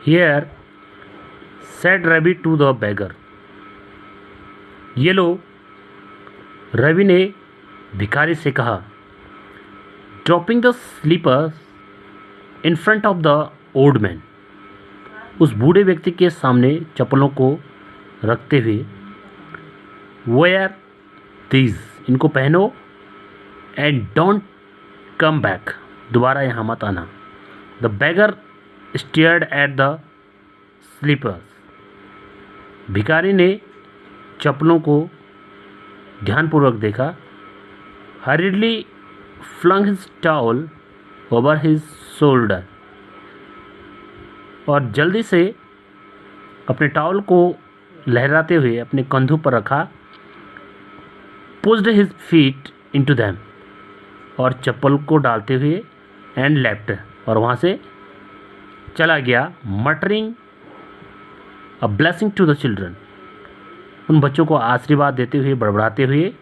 Here, said Ravi to the beggar. ये लो, रवि ने भिखारी से कहा. Dropping the slippers in front of the old man. उस बूढ़े व्यक्ति के सामने चप्पलों को रखते हुए. Wear these. इनको पहनो. And don't come back. दोबारा यहाँ मत आना. The beggar stared at the slippers. भिखारी ने चप्पलों को ध्यानपूर्वक देखा. Hurriedly flung his towel over his shoulder. और जल्दी से अपने टॉवल को लहराते हुए अपने कंधों पर रखा. Pushed his feet into them. और चप्पल को डालते हुए and left. और वहाँ से चला गया. Muttering a blessing to the children. उन बच्चों को आशीर्वाद देते हुए बड़बड़ाते हुए.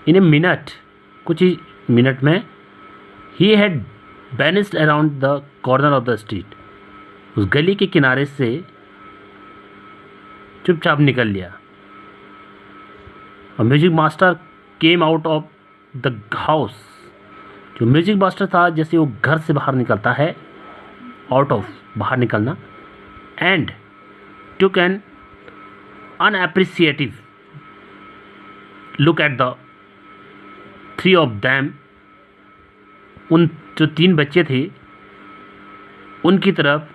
In a minute, कुछ ही मिनट में he had vanished around the corner of the street. उस गली के किनारे से चुपचाप निकल लिया. और music master came out of the house. जो म्यूजिक मास्टर था जैसे वो घर से बाहर निकलता है, आउट ऑफ बाहर निकलना, and took an unappreciative look at the three of them. उन जो तीन बच्चे थे उनकी तरफ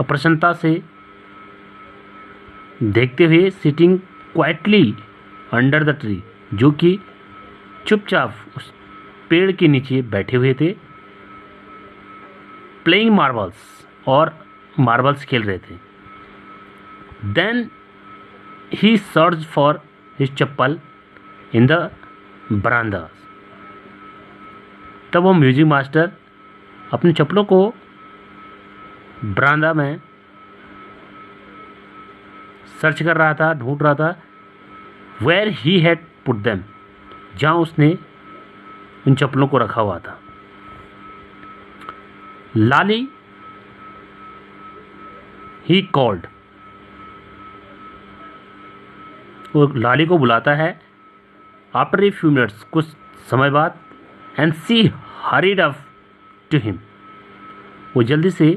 अप्रसन्नता से देखते हुए. Sitting quietly under the tree. जो कि चुपचाप उस पेड़ के नीचे बैठे हुए थे. Playing marbles. और मार्बल्स खेल रहे थे. Then he search for his chappal in the बरामदा. तब वो म्यूजिक मास्टर अपने चप्पलों को बरामदा में सर्च कर रहा था, ढूंढ रहा था. Where he had put them. जहाँ उसने उन चप्पलों को रखा हुआ था. Lali he called. वो लाली को बुलाता है. आफ्टर ए फ्यू मिनट्स, कुछ समय बाद, and she hurried up to him. वो जल्दी से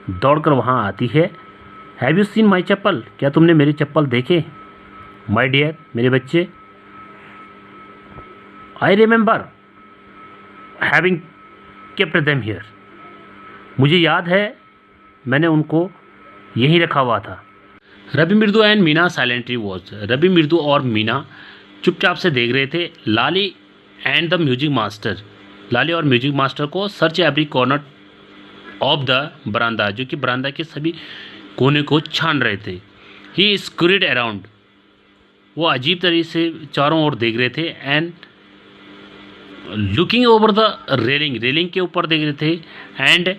दौड़कर वहाँ आती है. Have you seen my chappal. क्या तुमने मेरी चप्पल देखे माई डियर, मेरे बच्चे. I remember having kept them here. मुझे याद है मैंने उनको यहीं रखा हुआ था. Ravi Mridu and Meena silently watch. Ravi Mridu और मीना चुपचाप से देख रहे थे. Lali and the music master. Lali और म्यूजिक मास्टर को search every corner of the बरामदा. जो कि बरामदा के सभी कोने को छान रहे थे. He scurried around. वो अजीब तरीके से चारों ओर देख रहे थे. And looking over the railing. Railing के ऊपर देख रहे थे. And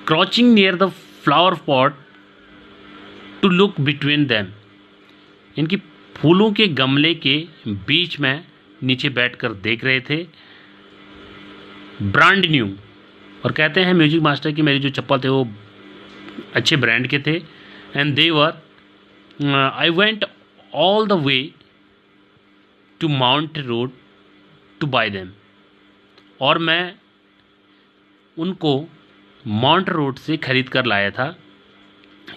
crouching near the flower pot to look between them. इनकी फूलों के गमले के बीच में नीचे बैठकर देख रहे थे. Brand new. और कहते हैं म्यूजिक मास्टर कि मेरे जो चप्पल थे वो अच्छे ब्रांड के थे. And they were I went all the way to Mount Road to buy them. और मैं उनको माउंट रोड से खरीद कर लाया था.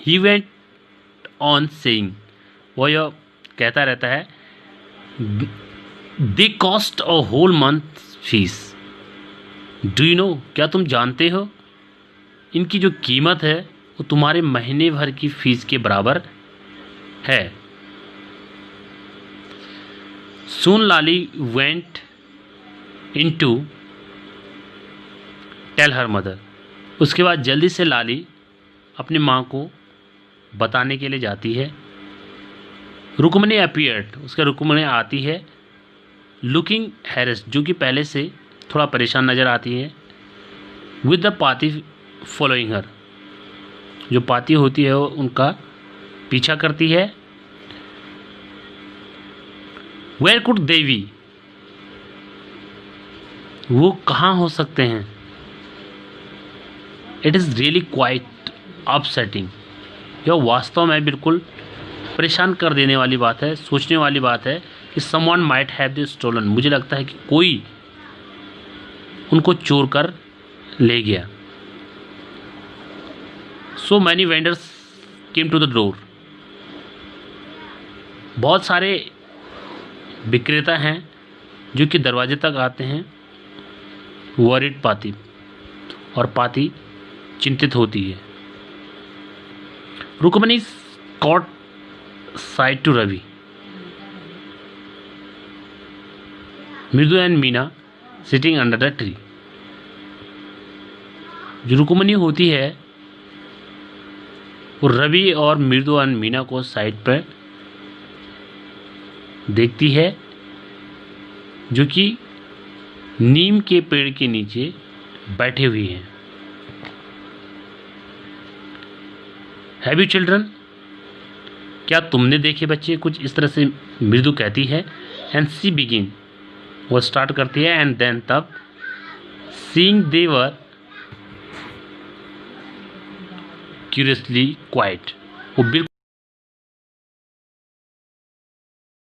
He went on saying. वो यह कहता रहता है. They cost a whole month fees. Do you know. क्या तुम जानते हो इनकी जो कीमत है वो तुम्हारे महीने भर की फीस के बराबर है. Soon Lali went in to tell her mother. उसके बाद जल्दी से लाली अपनी माँ को बताने के लिए जाती है. रुक्मणी अपीयर्ड. उसके रुक्मणी आती है. Looking harass. जो कि पहले से थोड़ा परेशान नज़र आती है. विद द पाती फॉलोइंग हर. जो पाती होती है वो उनका पीछा करती है. वेयर कुड देवी. वो कहाँ हो सकते हैं. It is really quite upsetting. यह वास्तव में बिल्कुल परेशान कर देने वाली बात है, सोचने वाली बात है कि someone might have this stolen. मुझे लगता है कि कोई उनको चोर कर ले गया। So many vendors came to the door. बहुत सारे विक्रेता हैं जो कि दरवाजे तक आते हैं। वरिड पाती, और पाती चिंतित होती है। Rukmani caught sight to Ravi. Mridu and Meena sitting under the tree. जो रुक्मणी होती है वो रवि और मृदु एंड मीना को साइड पर देखती है, जो कि नीम के पेड़ के नीचे बैठे हुए हैं। Have you children? क्या तुमने देखे बच्चे? कुछ इस तरह से मृदु कहती है। एंड सी बिगिन, वो स्टार्ट करती है। एंड देन तब सीइंग दे वर क्यूरियसली क्वाइट, वो बिल्कुल